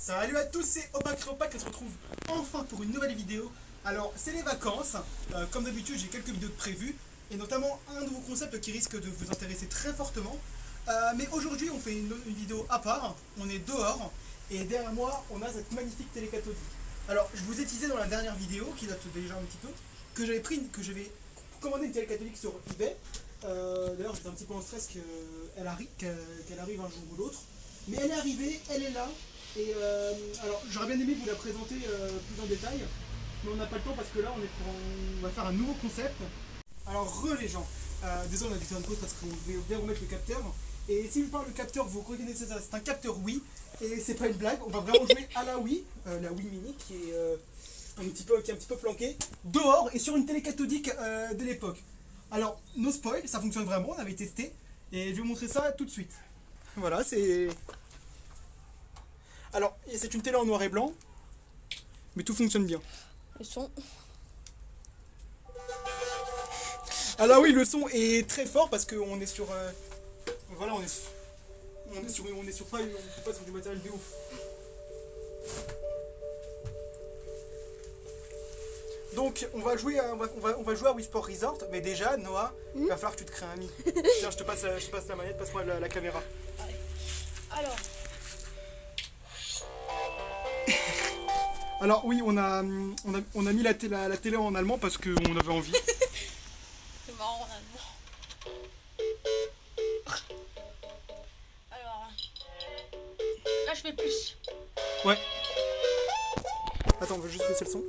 Salut à tous, c'est Opak qui se retrouve enfin pour une nouvelle vidéo. Alors, c'est les vacances. Comme d'habitude, j'ai quelques vidéos de prévues. Et notamment un nouveau concept qui risque de vous intéresser très fortement. Mais aujourd'hui, on fait une vidéo à part. On est dehors. Et derrière moi, on a cette magnifique télé cathodique. Alors, je vous ai teasé dans la dernière vidéo, qui date déjà un petit peu, que j'avais commandé une télé cathodique sur eBay. D'ailleurs, j'étais un petit peu en stress qu'elle arrive un jour ou l'autre. Mais elle est arrivée, elle est là. Et alors, j'aurais bien aimé vous la présenter plus en détail. Mais on n'a pas le temps parce que là, on va faire un nouveau concept. Alors, les gens. Désolé, on a dû faire une pause parce qu'on devait bien remettre le capteur. Et si je parle de capteur, vous reconnaissez ça, c'est un capteur Wii. Et c'est pas une blague, on va vraiment jouer à la Wii Mini qui est un petit peu planquée, dehors et sur une télé cathodique de l'époque. Alors, no spoil, ça fonctionne vraiment, on avait testé. Et je vais vous montrer ça tout de suite. Voilà, c'est... Alors, c'est une télé en noir et blanc, mais tout fonctionne bien. Le son. Alors oui, le son est très fort parce qu'on est sur... voilà, on est pas sur du matériel de ouf. Donc on va jouer à Wii Sport Resort, mais déjà Noah, il va falloir que tu te crées un ami. Tiens, je te passe la manette, passe-moi la caméra. Allez. Alors. Alors oui, on a mis la télé en allemand parce qu'on avait envie. C'est marrant en allemand. Alors. Là je fais plus. Ouais. Attends, on va juste baisser le son.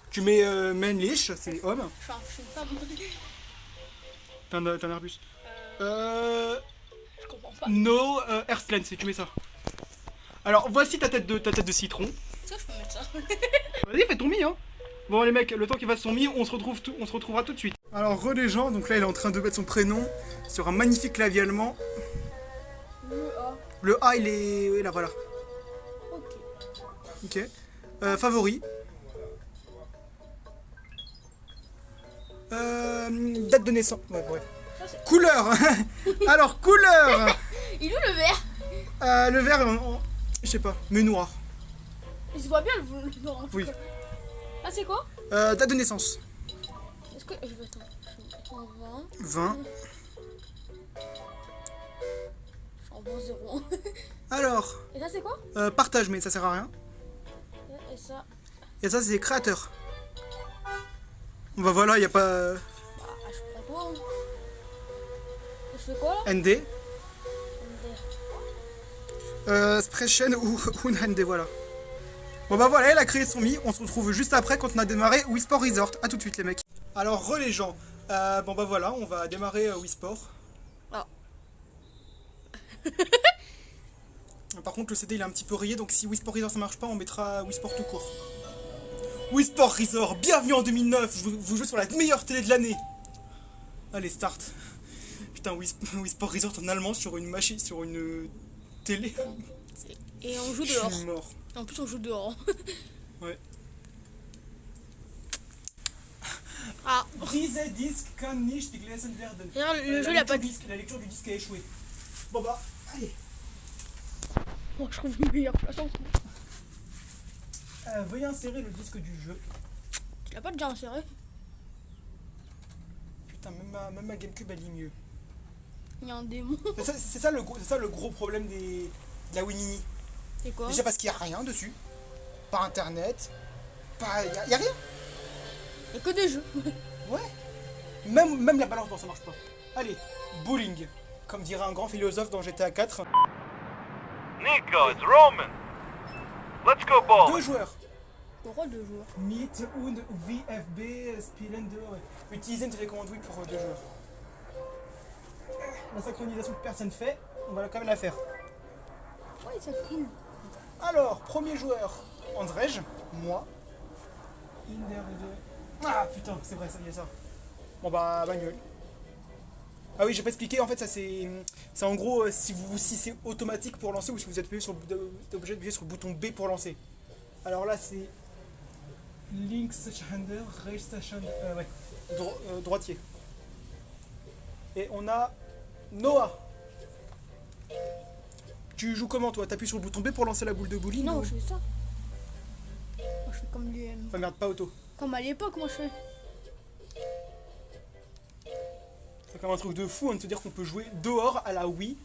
Tu mets männlich, c'est homme. Je suis une femme. T'as un Airbus. Je comprends pas. No Earthland, tu mets ça. Alors voici ta tête de citron. Est-ce que je peux mettre ça? Vas-y, fais ton mi, hein. Bon les mecs, le temps qu'il fasse son mi, on se retrouvera tout de suite. Alors les gens, donc là il est en train de mettre son prénom sur un magnifique clavier allemand. Le A. Le A il est... oui, là voilà. Ok. Ok. Favori. Date de naissance. Ouais, bref. Couleur. Alors couleur. Il est où le vert? Le vert, je sais pas, mais noir. Il se voit bien le noir. Oui. Ah c'est quoi? Date de naissance. Est-ce que je vais attendre? 20. 20. En 0. Alors, Et ça c'est quoi? partage, mais ça sert à rien. Et ça. Et ça, c'est créateur. Bah voilà, y a pas... Bah je prends toi. Hein. Et je fais quoi là? ND. Sprechen ou ND, voilà. Bon bah voilà, elle a créé son Mi. On se retrouve juste après quand on a démarré Wii Sport Resort. A tout de suite les mecs. Alors les gens. Bon bah voilà, on va démarrer Wii Sport. Ah. Par contre le CD il est un petit peu rayé, donc si Wii Sport Resort ça marche pas, on mettra Wii Sport tout court. Wii Sport Resort, bienvenue en 2009. Vous jouez sur la meilleure télé de l'année. Allez, start. Putain, Wii Sport Resort en allemand sur une machine, sur une télé. Et on joue Je dehors. suis mort. En plus on joue dehors. Ouais. Ah. Diese Disc kann nicht gelesen werden. D'ailleurs, le jeu il a pas de... La lecture du disque a échoué. Bon bah, allez. Moi je trouve une meilleure place en ce moment. Veuillez insérer le disque du jeu. Tu l'as pas déjà inséré? Putain, même ma Gamecube elle lit mieux. Il y a un démon. C'est ça le gros problème de la Wii Mini. C'est quoi? Déjà parce qu'il n'y a rien dessus. Pas internet. Y a rien. Il y a que des jeux. Ouais. Même la balance, non, ça marche pas. Allez, bowling. Comme dirait un grand philosophe dans GTA 4. Nico, it's Roman. Let's go ball. 2 joueurs. Pourquoi 2 joueurs? Meet und VFB spielen 2. Ouais. Utilisez une télécommande Wii pour 2 joueurs. La synchronisation que personne fait, on va quand même la faire. Ouais, c'est cool. Alors, premier joueur, Andrej, moi. Ah putain, c'est vrai, ça y est ça. Bon bah, manuel. Ah oui, j'ai pas expliqué, en fait, ça c'est en gros si c'est automatique pour lancer ou si vous êtes obligé d'appuyer sur le bouton B pour lancer. Alors là, c'est Linkshänder, Rechtshänder, ouais, droitier. Et on a Noah. Tu joues comment toi? T'appuies sur le bouton B pour lancer la boule de bowling? Non, ou- je fais ça. Moi, je fais comme les... Enfin merde, pas auto. Comme à l'époque, moi, je fais. C'est comme un truc de fou hein, de se dire qu'on peut jouer dehors à la Wii.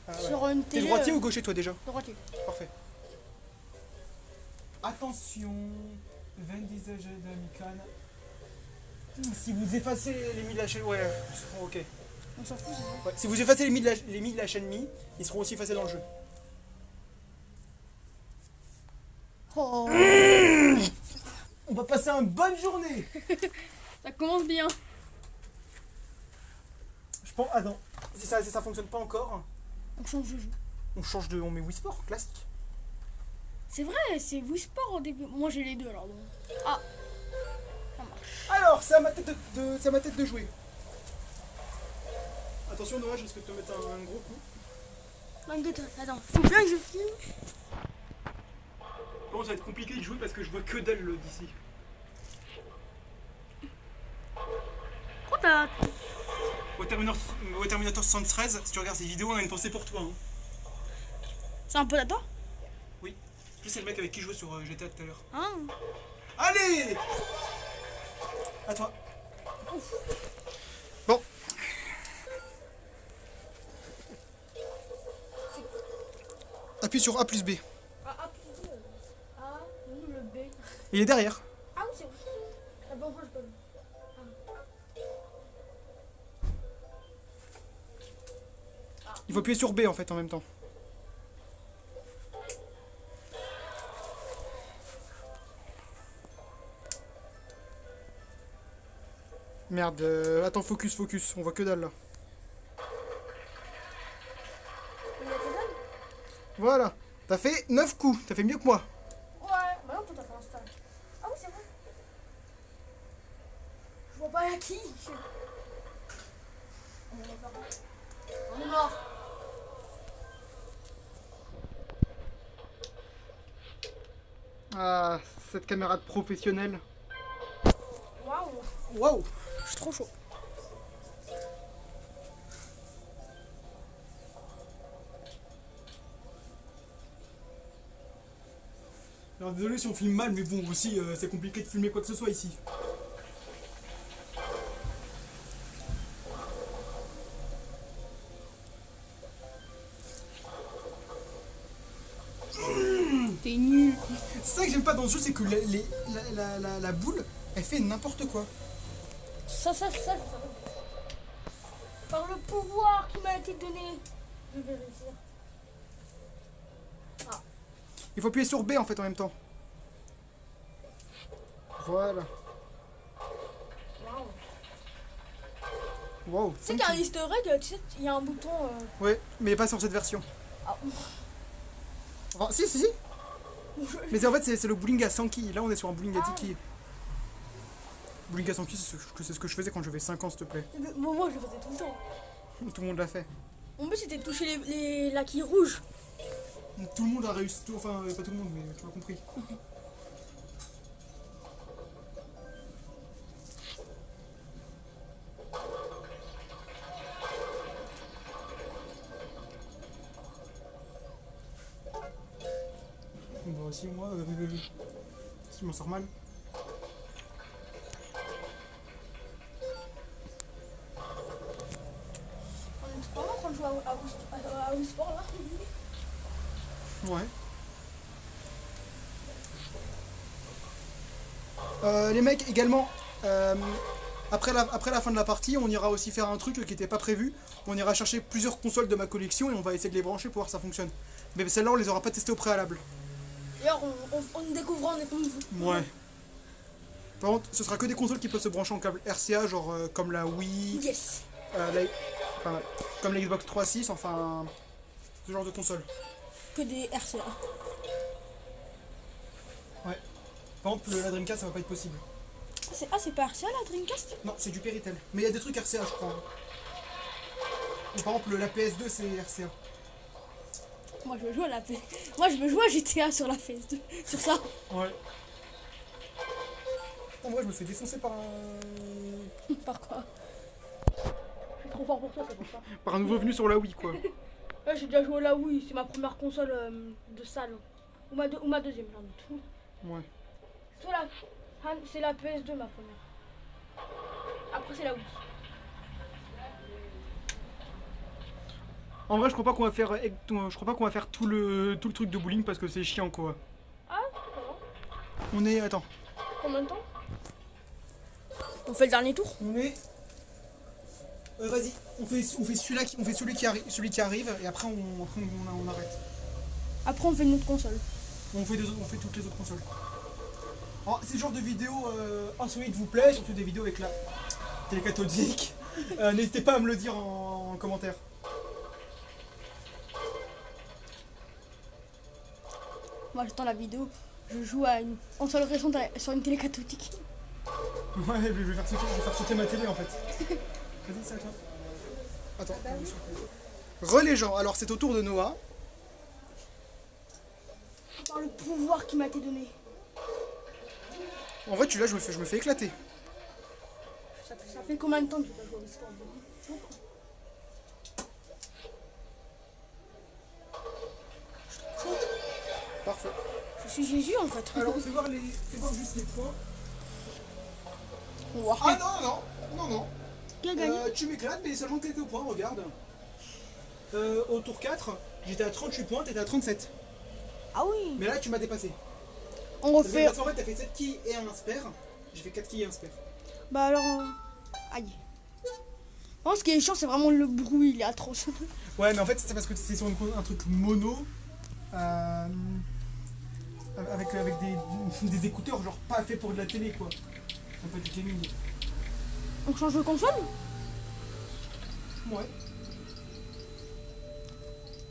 Ah, ouais. Sur une T'es télé... droitier ou gaucher toi déjà? Droitier. Parfait. Attention, Vin Diesel d'Amican. Si vous effacez les mi de la chaîne... Ouais, ok. On s'en fout, c'est ça. Ouais, si vous effacez les mi de la chaîne mi, ils seront aussi effacés dans le jeu. Oh, On va passer une bonne journée. ça commence bien. Je pense... Attends, si ça fonctionne pas encore, On change de jeu. on change de... On met Wii Sport, classique. C'est vrai, c'est Wii Sport au début. Moi, j'ai les deux, alors. Donc. Ah, ça marche. Alors, c'est à ma tête c'est à ma tête de jouer. Attention Noah, je risque de te mettre un gros coup. Attends, faut bien que je filme. Bon, ça va être compliqué de jouer parce que je vois que dalle d'ici. Trop tard. Au Terminator 73, si tu regardes ces vidéos, on a une pensée pour toi. Hein. C'est un peu là-dedans. Oui. Lui, c'est le mec avec qui je jouais sur GTA tout à l'heure. Ah. Allez! À toi. Bon. Appuie sur A plus B. A plus 2. A, ou le B. Il est derrière. Ah oui, c'est vrai. Ah bon, moi, je peux. Il faut appuyer sur B en fait en même temps. Merde, attends, focus, on voit que dalle là. Il y a que dalle. Voilà, t'as fait 9 coups, t'as fait mieux que moi. Ouais, bah non, toi, t'as fait un stage. Ah oui, c'est vrai. Je vois pas à qui. On est mort. Ah, cette caméra de professionnel. Waouh, Waouh! je suis trop chaud. Alors désolé si on filme mal, mais bon, aussi, c'est compliqué de filmer quoi que ce soit ici. T'es nul. C'est ça que j'aime pas dans ce jeu, c'est que la boule, elle fait n'importe quoi. Ça. Par le pouvoir qui m'a été donné, je vais réussir. Il faut appuyer sur B en fait en même temps. Voilà. Waouh. Wow. Tu sais qu'il y a un easter egg, tu sais, il y a un bouton... Ouais, mais pas sur cette version. Ah. Enfin, si. Mais en fait, c'est le bowling à 100 quilles. Là, on est sur un bowling à 10 quilles. Bowling à 100 quilles, c'est ce que je faisais quand j'avais 5 ans, s'il te plaît. Moi, je le faisais tout le temps. Tout le monde l'a fait. Mon but, c'était de toucher la quille rouge. Tout le monde a réussi. Enfin, pas tout le monde, mais tu m'as compris. Bon, si moi, si je m'en sors mal. On est vraiment en train de jouer à Wii Sport, là. Ouais. Les mecs, également, après la fin de la partie, on ira aussi faire un truc qui n'était pas prévu. On ira chercher plusieurs consoles de ma collection et on va essayer de les brancher pour voir si ça fonctionne. Mais celle-là, on les aura pas testées au préalable. D'ailleurs, on découvre, on est comme vous. Ouais. Par contre, ce sera que des consoles qui peuvent se brancher en câble RCA, genre comme la Wii, Yes. enfin, comme la Xbox 360, enfin, ce genre de console. Que des RCA. Ouais. Par exemple, la Dreamcast, ça va pas être possible. C'est pas RCA, la Dreamcast? Non, c'est du Péritel. Mais il y a des trucs RCA, je crois. Ou par exemple, la PS2, c'est RCA. Moi, je veux jouer à Moi, je veux jouer à GTA sur la PS2. Sur ça. Ouais. En vrai, je me fais défoncer par un... Par quoi? Je suis trop fort pour toi, c'est pour ça. par un nouveau venu sur la Wii, quoi. Ouais, j'ai déjà joué là, oui, c'est ma première console de salle. Ou ma deuxième, j'en ai tout. Ouais. C'est la PS2 ma première. Après c'est la Wii. En vrai, je crois pas qu'on va faire, tout le truc de bowling parce que c'est chiant quoi. Ah, comment? On est, attends, Combien de temps? On fait le dernier tour? on est, vas-y, on fait celui qui arrive et après on arrête. Après on fait une autre console. On fait toutes les autres consoles. Alors, si ce genre de vidéo insolite vous plaît, surtout des vidéos avec la télé cathodique, n'hésitez pas à me le dire en commentaire. Moi j'attends la vidéo. Je joue à une console récente sur une télé cathodique. Ouais, je vais faire sauter ma télé en fait. Vas-y, c'est à toi. Attends. Re les gens, alors c'est au tour de Noah. Par le pouvoir qui m'a été donné. En vrai, tu là, je me fais éclater. Ça fait combien de temps que je joue à l'histoire de Parfait. Je suis Jésus en fait. Alors, fais voir juste les points. On va voir. Ah non. Qui a gagné? Tu m'éclates, mais seulement quelques points, regarde. Au tour 4, j'étais à 38 points, t'étais à 37. Ah oui. Mais là, tu m'as dépassé. On refait. Parce qu'en fait, t'as fait 7 quilles et un spare. J'ai fait 4 quilles et un spare. Bah alors. Aïe. Non, ce qui est chiant, c'est vraiment le bruit, il est atroce. Ouais, mais en fait, c'est parce que c'est sur un truc mono. Avec des écouteurs, genre pas fait pour de la télé, quoi. Un peu du gaming. On change de console? Ouais.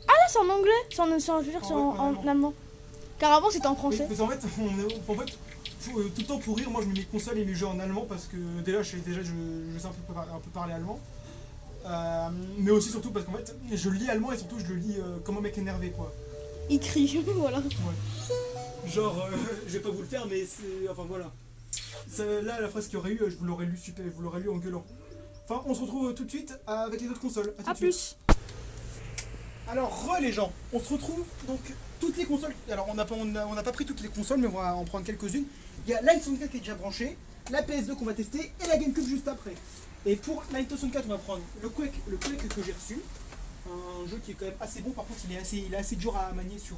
Ah là, c'est en anglais. Je veux dire, c'est Ouais, en allemand. Car avant, c'était en français. Mais en fait, tout le temps pour rire, moi je mets mes consoles et mes jeux en allemand parce que déjà je sais un peu parler allemand. Mais aussi surtout parce qu'en fait, je lis allemand et surtout je le lis comme un mec énervé, quoi. Il crie, voilà. Ouais. Genre, je vais pas vous le faire, mais c'est. Enfin voilà. Là, la phrase qu'il y aurait eu, je vous l'aurais lu en gueulant. Enfin, on se retrouve tout de suite avec les autres consoles. A plus. Alors, les gens, on se retrouve donc toutes les consoles. Alors, on n'a pas pris toutes les consoles, mais on va en prendre quelques-unes. Il y a l'I64 qui est déjà branché, la PS2 qu'on va tester et la GameCube juste après. Et pour l'I64, on va prendre le Quake que j'ai reçu. Un jeu qui est quand même assez bon, par contre, il est assez dur à manier sur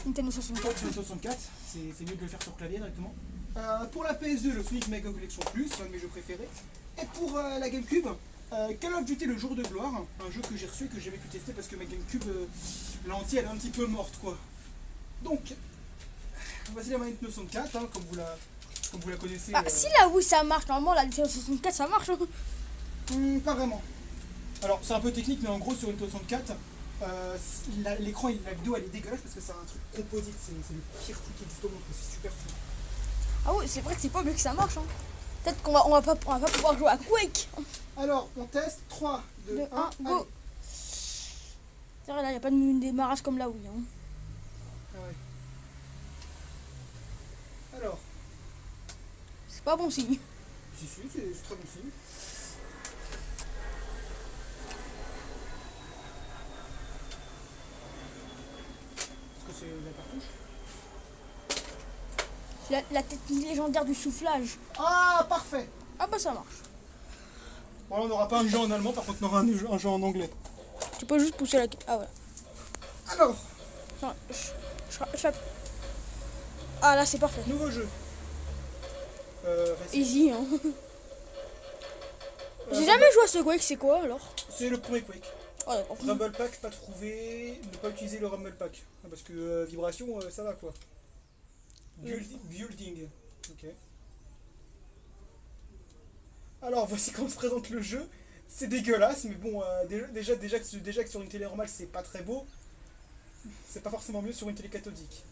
Nintendo 64. Sur Nintendo 64. C'est mieux de le faire sur clavier directement. Pour la PS2, le Sonic Mega Collection Plus, c'est un de mes jeux préférés. Et pour la GameCube, Call of Duty le jour de gloire, un jeu que j'ai reçu et que j'ai jamais pu tester parce que ma GameCube l'entière elle est un petit peu morte, quoi. Donc, voici la manette 964, hein, comme vous la connaissez. Ah, si là, oui, ça marche. Normalement, la Nintendo 64, ça marche. Pas vraiment. Alors, c'est un peu technique, mais en gros, sur une 64, l'écran et la vidéo elle est dégueulasse parce que c'est un truc composite, c'est le pire truc qui existe au monde, c'est super fou. Ah oui, c'est vrai que c'est pas mieux que ça marche. Hein. Peut-être qu'on va pas pouvoir jouer à Quake. Alors, on teste 3, 2, 1, go. C'est vrai, là, il n'y a pas de démarrage comme là, oui. Hein. Ah ouais. Alors. C'est pas bon signe. Si, c'est très bon signe. Est-ce que c'est la cartouche? La technique légendaire du soufflage. Ah, parfait. Ah bah ça marche. Bon, là, on n'aura pas un jeu en allemand, par contre, on aura un jeu en anglais. Tu peux juste pousser la... Ah ouais. Alors. Non, Ah là, c'est parfait. Nouveau jeu. Easy, hein. J'ai jamais joué à ce Quake, c'est quoi alors? C'est le premier Quake. Oh d'accord. Rumble Pack, pas trouvé. Ne pas utiliser le Rumble Pack. Parce que vibration, ça va quoi. Building. Ok. Alors voici comment se présente le jeu. C'est dégueulasse, mais bon, déjà que sur une télé normale c'est pas très beau. C'est pas forcément mieux sur une télé cathodique.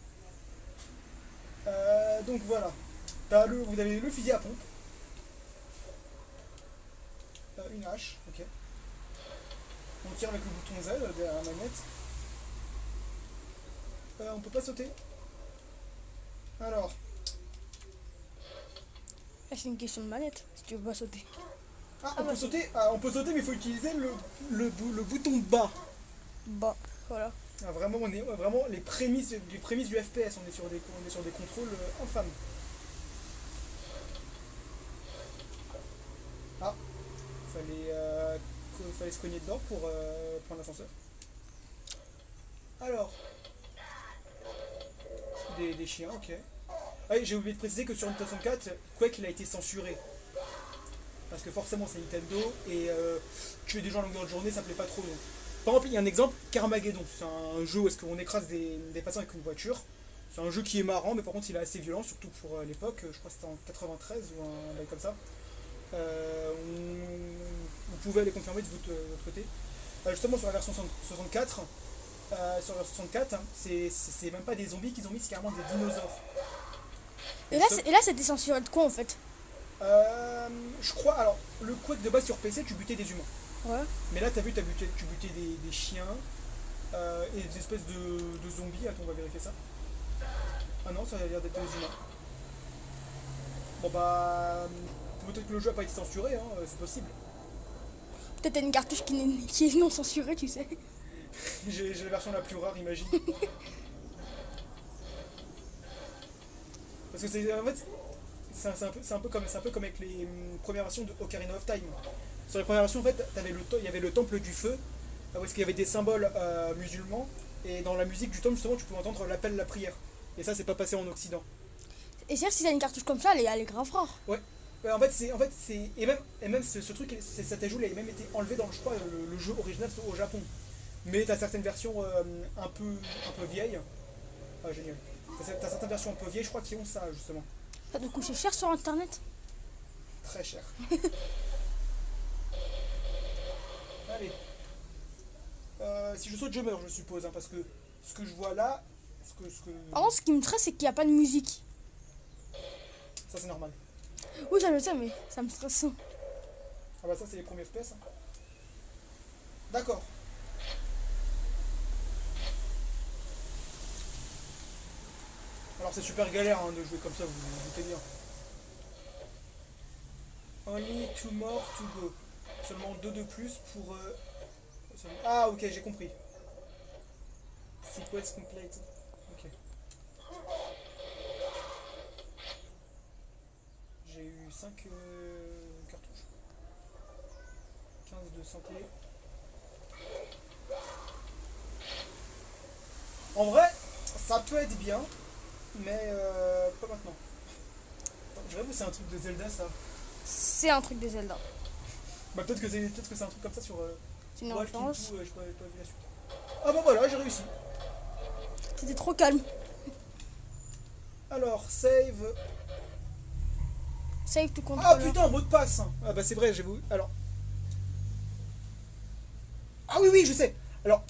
Donc voilà. Vous avez le fusil à pompe. Une hache, ok. On tire avec le bouton Z derrière la manette. On peut pas sauter. Alors. Là, c'est une question de manette, si tu veux pas sauter. Ah, Ah, on peut sauter, mais il faut utiliser le bouton bas. Bah, voilà. Ah, vraiment, on est vraiment les prémices du FPS. On est sur des contrôles infâmes. Ah, fallait se cogner dedans pour prendre l'ascenseur. Alors, des chiens, ok. Ah oui, j'ai oublié de préciser que sur Nintendo 64, Quake il a été censuré. Parce que forcément c'est Nintendo et tuer des gens à longueur de journée ça plaît pas trop. Donc. Par exemple, il y a un exemple, Carmageddon. C'est un jeu où est-ce qu'on écrase des passants avec une voiture. C'est un jeu qui est marrant, mais par contre il est assez violent, surtout pour l'époque. Je crois que c'était en 93 ou un bail comme ça. Vous pouvez aller confirmer de votre côté. Justement sur la version 64, sur la 64, hein, c'est même pas des zombies qu'ils ont mis, c'est carrément des dinosaures. Et là, c'était censuré de quoi en fait? Je crois, alors, le Quake de base sur PC, tu butais des humains. Ouais. Mais là, tu butais des chiens et des espèces de zombies. Attends, on va vérifier ça. Ah non, ça a l'air d'être des humains. Bon bah, peut-être que le jeu a pas été censuré, hein, c'est possible. Peut-être t'as une cartouche qui est non censurée, tu sais. J'ai la version la plus rare, imagine. Parce que en fait, c'est un peu comme avec les premières versions de Ocarina of Time. Sur les premières versions, en fait, il y avait le temple du feu, où est-ce qu'il y avait des symboles musulmans, et dans la musique du temple, justement, tu pouvais entendre l'appel de la prière. Et ça, c'est pas passé en Occident. Et c'est-à-dire si t'as une cartouche comme ça, elle est grave rare. Ouais. Ouais, et même ce truc, cet ajout, il a même été enlevé dans, je crois, le jeu original au Japon. Mais t'as certaines versions un peu vieilles. Ah, génial. T'as certaines versions un peu vieilles, je crois, qui ont ça, justement. Ça doit coûter cher sur internet. Très cher. Allez. Si je saute, je meurs, je suppose, hein, parce que ce que je vois là, Par contre, ce qui me stresse, c'est qu'il n'y a pas de musique. ça c'est normal. Oui, ça je sais, mais ça me stresse. Ah bah ça c'est les premiers FPS. Hein. D'accord. Alors c'est super galère hein, de jouer comme ça, vous vous doutez bien. Only two more to go. Seulement 2 de plus pour... Ah ok, j'ai compris. Sequence complete. Ok. J'ai eu 5 cartouches. 15 de santé. En vrai, ça peut être bien, mais pas maintenant. Je rêve que c'est un truc de Zelda ça. C'est un truc de Zelda. Bah peut-être que c'est un truc comme ça sur C'est une Wolf référence. Team 2, j'ai pas vu la suite. Ah bah voilà, j'ai réussi. C'était trop calme. Alors, save. Save to Ah controller. putain, mot de passe. Ah bah c'est vrai, j'ai voulu. Alors. Ah oui, oui, je sais. Alors,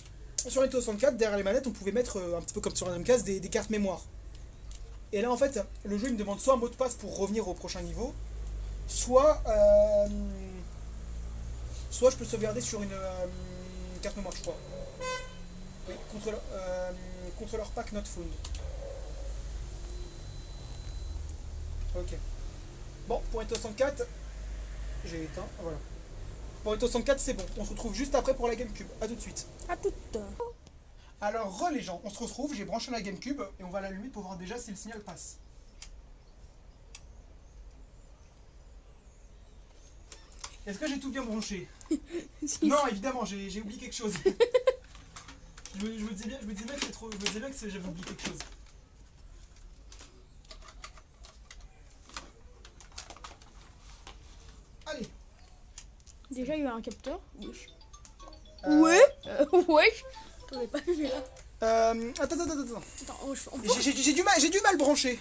sur Nintendo 64, derrière les manettes, on pouvait mettre un petit peu comme sur un Dreamcast des cartes mémoire. Et là, en fait, le jeu il me demande soit un mot de passe pour revenir au prochain niveau, soit je peux sauvegarder sur une carte mémoire, je crois. Oui, contrôleur pack not found. Ok. Bon, pour Nintendo 64, j'ai éteint, voilà. Pour Nintendo 64, c'est bon. On se retrouve juste après pour la GameCube. A tout de suite. À toute. Alors, les gens, on se retrouve, j'ai branché la GameCube et on va l'allumer pour voir déjà si le signal passe. Est-ce que j'ai tout bien branché? Non, évidemment, j'ai oublié quelque chose. je me disais bien que c'est trop. Je me disais bien que j'avais oublié quelque chose. Allez. Déjà, il y a un capteur. Wesh. Euh, Ouais. Wesh. T'en ai pas vu là. Attends. Attends, on peut- J'ai du mal brancher.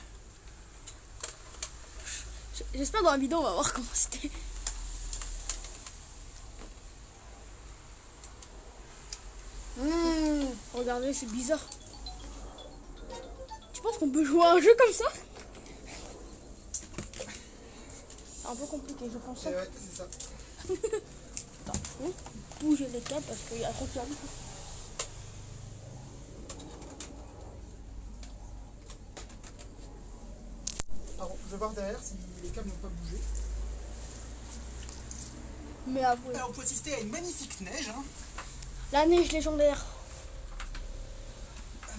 J'espère dans la vidéo, on va voir comment c'était. Regardez, c'est bizarre. Tu penses qu'on peut jouer à un jeu comme ça? C'est un peu compliqué, je pense. Ouais, c'est ça. Attends, faut bouger les câbles parce qu'il y a trop de câbles. Alors, je vais voir derrière si les câbles n'ont pas bougé. Mais avouez. Alors, on peut assister à une magnifique neige, hein, La neige légendaire.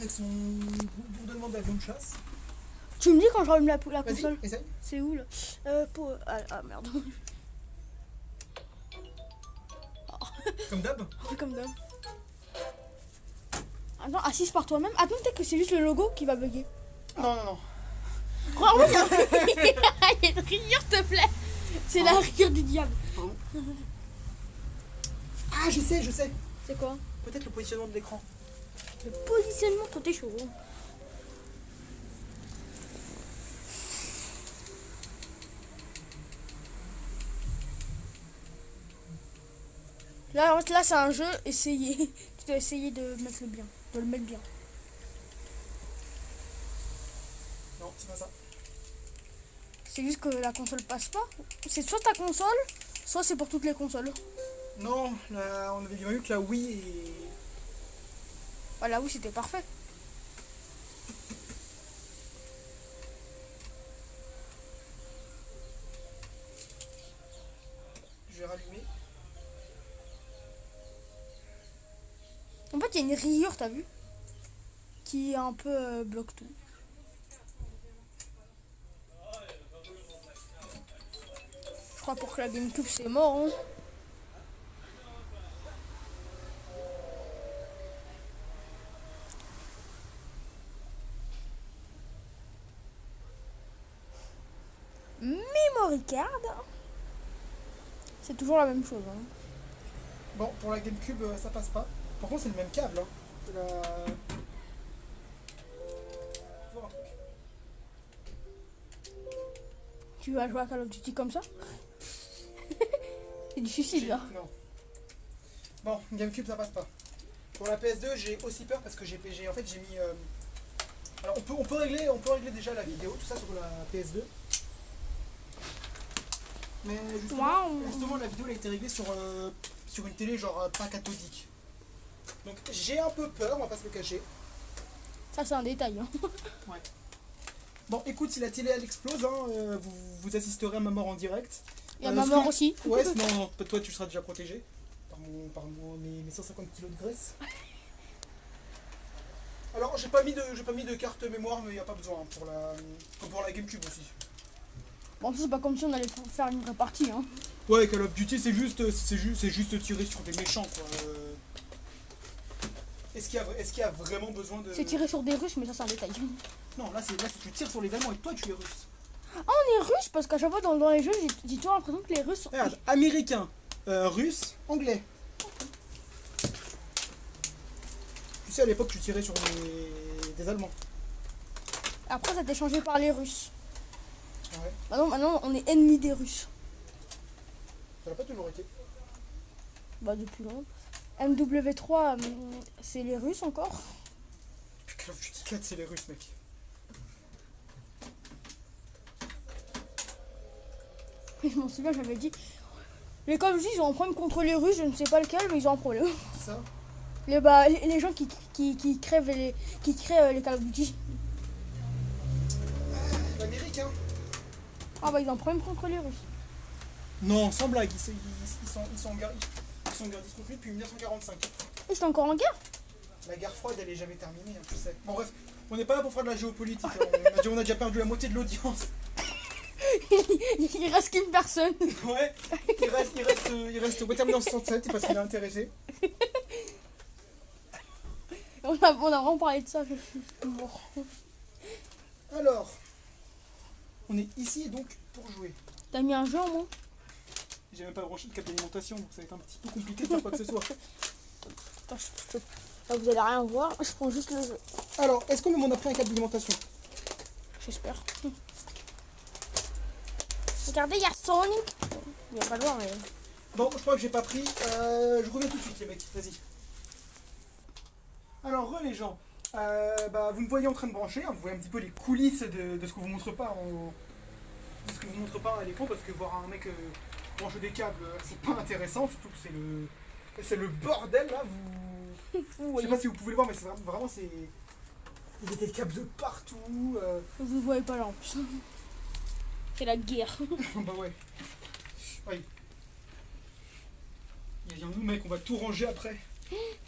avec son bourdonnement d'avion de chasse. Tu me dis quand je rallume la Vas-y, console. essaye. C'est où là ah merde. Comme d'hab. Comme d'hab. Attends, assise par toi-même. Attends, peut-être que c'est juste le logo qui va bugger. Non, non, non. Regarde, il y a une rigueur, s'il te plaît. C'est la rigueur du diable. Pardon. Ah, je sais. C'est quoi? Peut-être le positionnement de l'écran. Le positionnement, toi t'es chaud. Là c'est un jeu, essayez. Tu dois essayer de mettre le mettre bien. Non, c'est pas ça. C'est juste que la console passe pas. C'est soit ta console, soit c'est pour toutes les consoles. Non, là, on avait bien vu que la Wii est... Voilà, oui, c'était parfait. Je vais rallumer. En fait, il y a une rayure, t'as vu? Qui un peu bloque tout. Je crois pour que la GameCube c'est mort. Hein. Memory card. C'est toujours la même chose. Hein. Bon, pour la GameCube, ça passe pas. Par contre, c'est le même câble. Hein. C'est la... Faut voir un truc. Tu vas jouer à Call of Duty comme ça? C'est du suicide là. Non. Bon, GameCube, ça passe pas. Pour la PS2, j'ai aussi peur parce que j'ai mis... Alors, on peut régler déjà la vidéo, tout ça sur la PS2. Mais justement, la vidéo elle a été réglée sur une télé genre pas cathodique. Donc j'ai un peu peur, on va pas se le cacher. Ça c'est un détail. Hein. Ouais. Bon, écoute, si la télé elle explose, hein, vous assisterez à ma mort en direct. Il y a ma mort aussi. Ouais, non, toi tu seras déjà protégé par mes 150 kg de graisse. Alors j'ai pas mis de carte mémoire, mais il n'y a pas besoin hein, pour la GameCube aussi. Bon, c'est pas comme si on allait faire une vraie partie. Hein. Ouais, Call of Duty c'est juste tirer sur des méchants quoi. Est-ce qu'il y a vraiment besoin de... C'est tirer sur des Russes, mais ça c'est un détail. Non, là tu tires sur les Allemands et toi tu es russe. Ah, on est russe parce qu'à chaque fois dans les jeux, j'ai toujours l'impression que les Russes sont... Regarde, américain, russe, anglais. Tu sais, à l'époque, tu tirais sur des Allemands. Après, ça a été changé par les Russes. Ouais. Maintenant, on est ennemis des Russes. Ça n'a pas toujours été. Bah, depuis longtemps. MW3, c'est les Russes encore. Call of Duty 4, c'est les Russes, mec. Je m'en souviens, j'avais dit. Les Call of Duty, ils ont un problème contre les Russes, je ne sais pas lequel, mais ils ont un problème. C'est ça? Les gens qui créent les Call of Duty. L'américain. Ah bah, ils ont un problème contre les Russes. Non, sans blague, ils sont en guerre discontinue depuis 1945. Et c'est encore en guerre? La guerre froide, elle est jamais terminée, hein, tu sais. Bon, bref, on n'est pas là pour faire de la géopolitique. Hein. On a déjà perdu la moitié de l'audience. Il reste qu'une personne. Ouais, il reste Watermelon 67 parce qu'il est intéressé. On a vraiment parlé de ça. Je suis mort. Alors, on est ici donc pour jouer. T'as mis un jeu en moins? J'ai même pas branché de câble d'alimentation, donc ça va être un petit peu compliqué de faire quoi que ce soit. Attends, là, vous allez rien voir. Je prends juste le jeu. Alors, est-ce qu'on a pris un câble d'alimentation? J'espère. Regardez, il y a Sonic. Il va pas le voir, mais... Bon, je crois que j'ai pas pris. Je reviens tout de suite, les mecs. Vas-y. Alors, les gens. Vous me voyez en train de brancher. Hein, vous voyez un petit peu les coulisses de ce que vous montre pas de ce que vous montre pas à l'écran, parce que voir un mec brancher des câbles, c'est pas intéressant, surtout que c'est le bordel là. Je sais pas si vous pouvez le voir, mais c'est vraiment c'est. Il y a des câbles de partout. Vous ne voyez pas là en plus. C'est la guerre. Bah ouais. Oui. Viens-nous, mec, on va tout ranger après.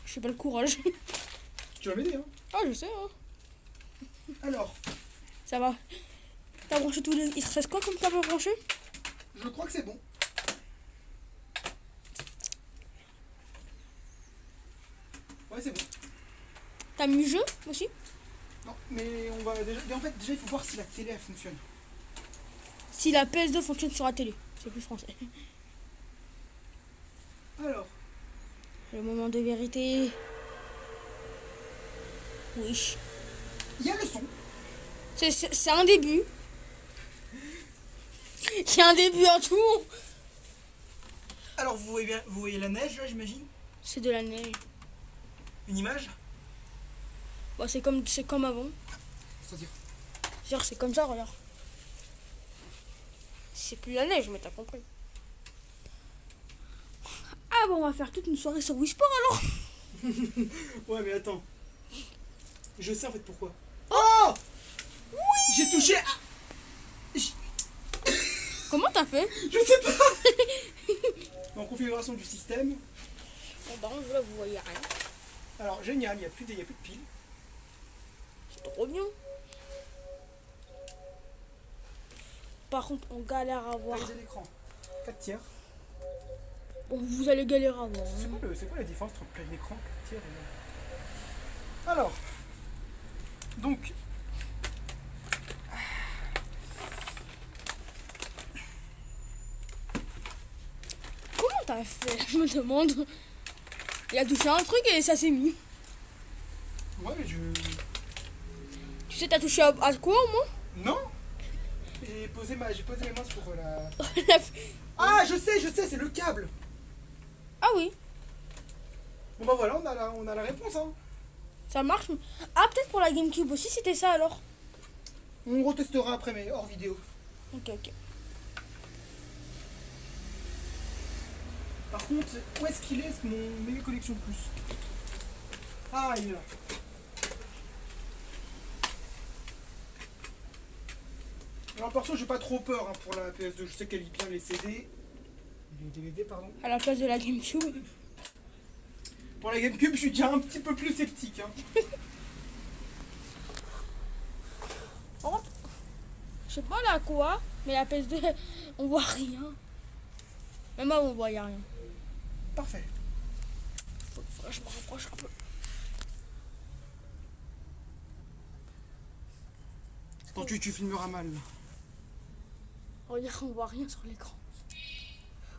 J'ai pas le courage. Tu vas m'aider, hein. Ah, je sais, hein. Alors, Ça va. T'as branché tous les... Il te reste quoi comme câble branché? je crois que c'est bon. Ouais, c'est bon. T'as mis jeu aussi? Non, mais on va déjà... Mais en fait, déjà, il faut voir si la télé, elle fonctionne. Si la PS2 fonctionne sur la télé. C'est plus français. Alors, Le moment de vérité. Oui. il y a le son. C'est un début. C'est un début à tout. Alors, vous voyez la neige, là, j'imagine? C'est de la neige. Une image? Bon, c'est comme avant. C'est-à-dire? Genre, c'est comme ça, regarde. C'est plus la neige, mais t'as compris. Ah bon, on va faire toute une soirée sur Wii Sport alors. Ouais, mais attends. Je sais en fait pourquoi. Oh oui. J'ai touché à... Comment t'as fait? Je sais pas. En configuration du système. Bon, bah, là, vous voyez rien. Alors, génial, il n'y a plus de piles. C'est trop bien. Par contre, on galère à voir. Réaliser l'écran. 4 tiers. Bon, vous allez galérer à voir. C'est hein. quoi la différence entre plein écran, 4 tiers et... Alors. Donc. Comment t'as fait? Je me demande. Il a touché un truc et ça s'est mis. Ouais, mais je... Tu sais, t'as touché à quoi au moins? Non. J'ai posé mes mains sur la... La- Ah, je sais, c'est le câble. Ah oui, Bon bah voilà, on a la réponse, hein. ça marche. Ah, peut-être pour la GameCube aussi, c'était ça alors. On retestera après, mais hors vidéo. Ok, ok. Par contre, où est-ce qu'il est, mon méga collection plus? Ah, il est là. Alors perso, j'ai pas trop peur hein, pour la PS2. Je sais qu'elle lit bien les CD. Les DVD, pardon. À la place de la GameCube. Pour la GameCube, je suis déjà un petit peu plus sceptique. Hein. Oh, je sais pas là quoi, mais la PS2, on voit rien. Même moi, on voit rien. Parfait. Faudrait que je me rapproche un peu. Quand tu filmeras mal. Là. Regarde, on voit rien sur l'écran.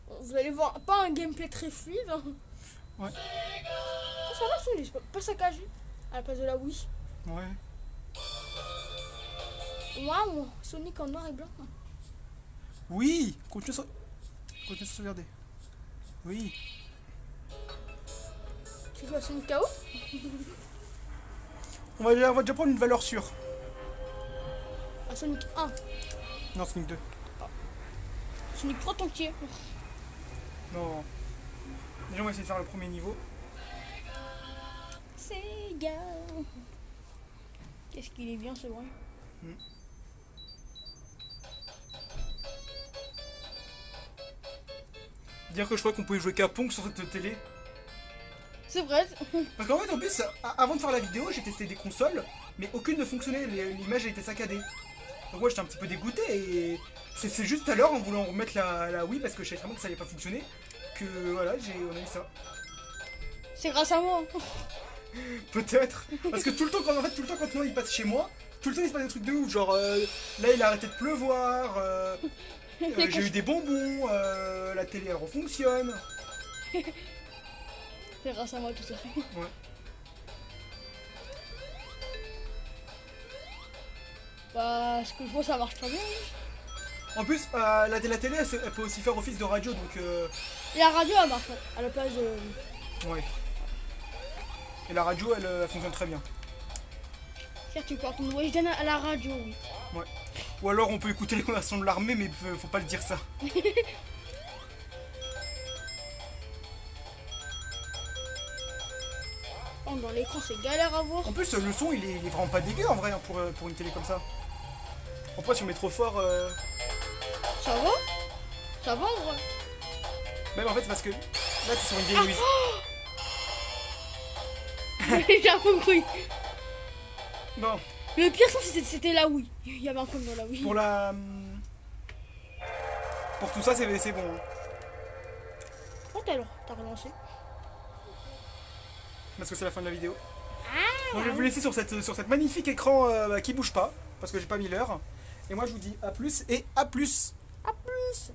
Bon, vous allez voir, pas un gameplay très fluide. Hein. Ouais. Oh, ça va, c'est pas saccagé. À la place de la Wii. Ouais. Waouh, Sonic en noir et blanc. Oui. Continue à sauvegarder. Oui. Tu joues à Sonic KO? On va déjà prendre une valeur sûre. À Sonic 1. Non, Sonic 2. Sonic 3 entier. Non. Déjà, on va essayer de faire le premier niveau. Sega. Qu'est-ce qu'il est bien ce bruit. Dire que je crois qu'on pouvait jouer qu'à Pong sur cette télé. C'est vrai. Parce qu'en fait, en plus, avant de faire la vidéo, j'ai testé des consoles, mais aucune ne fonctionnait. L'image a été saccadée. Donc, moi, j'étais un petit peu dégoûté. Et c'est juste à l'heure, en voulant remettre la Wii, parce que je savais vraiment que ça allait pas fonctionner, que voilà, on a eu ça. C'est grâce à moi. Peut-être. Parce que tout le temps, quand Noah il passe chez moi, tout le temps il se passe des trucs de ouf. Genre, là, il a arrêté de pleuvoir. J'ai eu des bonbons. La télé, elle refonctionne. C'est grâce à moi tout ça. Ouais. Bah, ce que je vois, ça marche très bien. En plus, la télé, elle peut aussi faire office de radio, donc... Et la radio, elle marche à la place de... Ouais. Et la radio, elle fonctionne très bien. Certes, tu portes une Weshden à la radio, oui. Ouais. Ou alors, on peut écouter les conversations de l'armée, mais faut pas le dire ça. Oh, dans l'écran, c'est galère à voir. En plus, le son, il est vraiment pas dégueu, en vrai, hein, pour une télé comme ça. Après, si on met trop fort... Ça va? Ça va en vrai? Même en fait, c'est parce que Là, t'es sur une vieille Wii. J'ai compris. Bon, Le pire, c'était la Wii. Il y avait un compte dans la Wii. pour la. Pour tout ça, c'est bon. Oh, t'as relancé. Parce que c'est la fin de la vidéo. Ah, Donc je vais vous laisser sur cette magnifique écran qui bouge pas. Parce que j'ai pas mis l'heure. Et moi, je vous dis à plus et à plus. à plus.